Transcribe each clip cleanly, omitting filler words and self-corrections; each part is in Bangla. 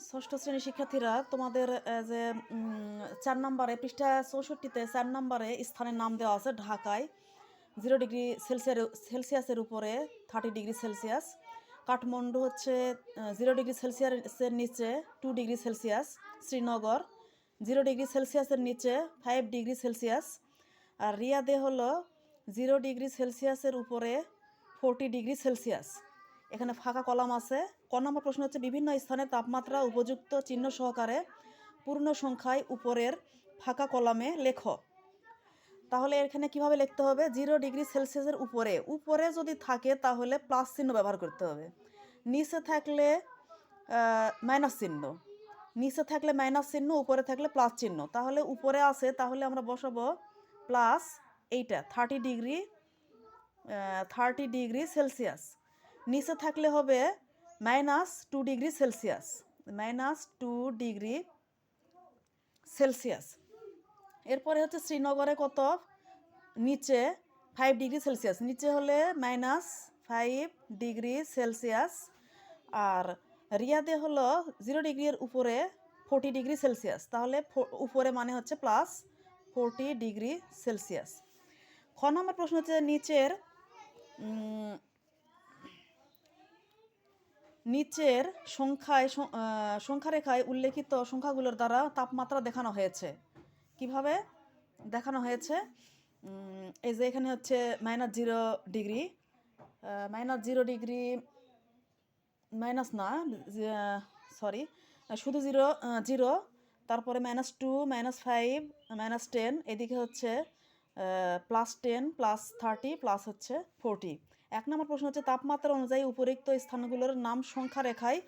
ষষ্ঠ শ্রেণীর শিক্ষার্থীরা তোমাদের যে 4 নম্বরে পৃষ্ঠা 64-তে 4 নম্বরে স্থানের নাম দেওয়া আছে ঢাকায় 0 ডিগ্রি সেলসিয়াসের উপরে 30 ডিগ্রি সেলসিয়াস, কাঠমান্ডু হচ্ছে 0 ডিগ্রি সেলসিয়াসের নিচে 2 ডিগ্রি সেলসিয়াস, শ্রীনগর 0 ডিগ্রি সেলসিয়াসের নিচে 5 ডিগ্রি সেলসিয়াস, আর রিয়াদে হলো 0 ডিগ্রি সেলসিয়াসের উপরে 40 ডিগ্রি সেলসিয়াস। এখানে ফাঁকা কলাম আছে। ক নম্বর প্রশ্ন হচ্ছে বিভিন্ন স্থানে তাপমাত্রা উপযুক্ত চিহ্ন সহকারে পূর্ণ সংখ্যায় উপরের ফাঁকা কলামে লেখো। তাহলে এখানে কিভাবে লিখতে হবে? 0 ডিগ্রি সেলসিয়াসের উপরে উপরে যদি থাকে তাহলে প্লাস চিহ্ন ব্যবহার করতে হবে, নিচে থাকলে মাইনাস চিহ্ন, নিচে থাকলে মাইনাস চিহ্ন, উপরে থাকলে প্লাস চিহ্ন। তাহলে উপরে আছে, তাহলে আমরা বসাবো প্লাস এইটা 30 ডিগ্রি সেলসিয়াস। নিচে থাকলে হবে -2 ডিগ্রি সেলসিয়াস, -2 ডিগ্রি সেলসিয়াস। এরপরে হচ্ছে শ্রীনগরে কত? নিচে 5 ডিগ্রি সেলসিয়াস, নিচে হলে -5 ডিগ্রি সেলসিয়াস, আর রিয়াদে হলো 0 ডিগ্রির উপরে 40 ডিগ্রি সেলসিয়াস। তাহলে উপরে মানে হচ্ছে +40 ডিগ্রি সেলসিয়াস। খ নম্বর প্রশ্ন হচ্ছে নিচের সংখ্যারেখায় উল্লেখিত সংখ্যাগুলোর দ্বারা তাপমাত্রা দেখানো হয়েছে। কিভাবে দেখানো হয়েছে? এই যে এখানে হচ্ছে -0 ডিগ্রি, -0 ডিগ্রি, মাইনাস না, সরি, শুধু 0, তারপরে -2, -5, -10, এদিকে হচ্ছে +10, +30, প্লাস হচ্ছে 40। 1 নম্বর প্রশ্ন হচ্ছে তাপমাত্রা অনুযায়ী উপরিক্ত স্থানগুলোর নাম সংখ্যা রেখায়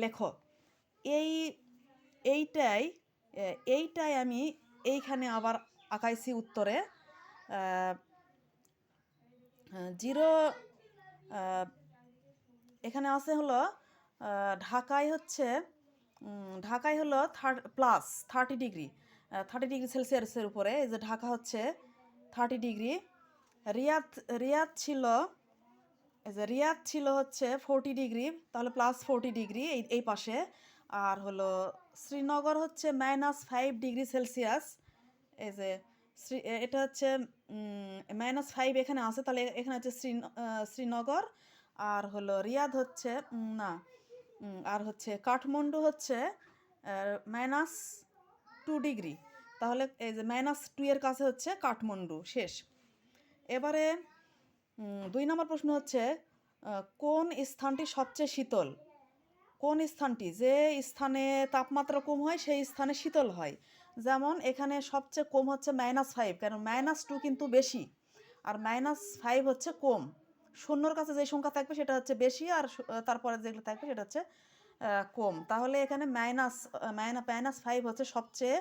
লেখো। এইটাই আমি এইখানে আবার আঁকাইছি উত্তরে। 0 এখানে আছে হলো ঢাকায় হলো +30 ডিগ্রি, 30 ডিগ্রি সেলসিয়াসের উপরে। এই যে ঢাকা হচ্ছে 30 ডিগ্রি। রিয়াদ ছিল হচ্ছে 40 ডিগ্রি, তাহলে +40 ডিগ্রি এই পাশে। আর হলো শ্রীনগর হচ্ছে -5 ডিগ্রি সেলসিয়াস। এই যে এটা হচ্ছে -5 এখানে আছে, তাহলে এখানে হচ্ছে শ্রীনগর। আর হলো রিয়াদ হচ্ছে না, আর হচ্ছে কাঠমান্ডু হচ্ছে -2 ডিগ্রি। তাহলে এই যে -2 এর কাছে হচ্ছে কাঠমান্ডু শেষ। এবারে 2 নম্বর প্রশ্ন হচ্ছে কোন স্থানটি সবচেয়ে শীতল? কোন স্থানটি, যে স্থানে তাপমাত্রা কম হয় সেই স্থানে শীতল হয়। যেমন এখানে সবচেয়ে কম হচ্ছে -5, কারণ -2 কিন্তু বেশি আর -5 হচ্ছে কম। শূন্যর কাছে যে সংখ্যা থাকবে সেটা হচ্ছে বেশি, আর তারপরে যেগুলো থাকবে সেটা হচ্ছে কম। তাহলে এখানে -5 হচ্ছে সবচেয়ে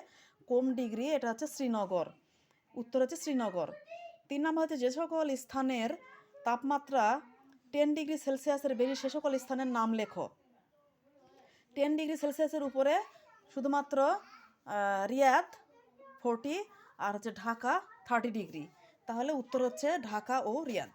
কম ডিগ্রি, এটা হচ্ছে শ্রীনগর। উত্তর হচ্ছে শ্রীনগর। 3 নম্বর হচ্ছে যে সকল স্থানের তাপমাত্রা 10 ডিগ্রি সেলসিয়াসের বেশি সে সকল স্থানের নাম লেখো। 10 ডিগ্রি সেলসিয়াসের উপরে শুধুমাত্র রিয়াদ 40 আর হচ্ছে ঢাকা 30 ডিগ্রি। তাহলে উত্তর হচ্ছে ঢাকা ও রিয়াদ।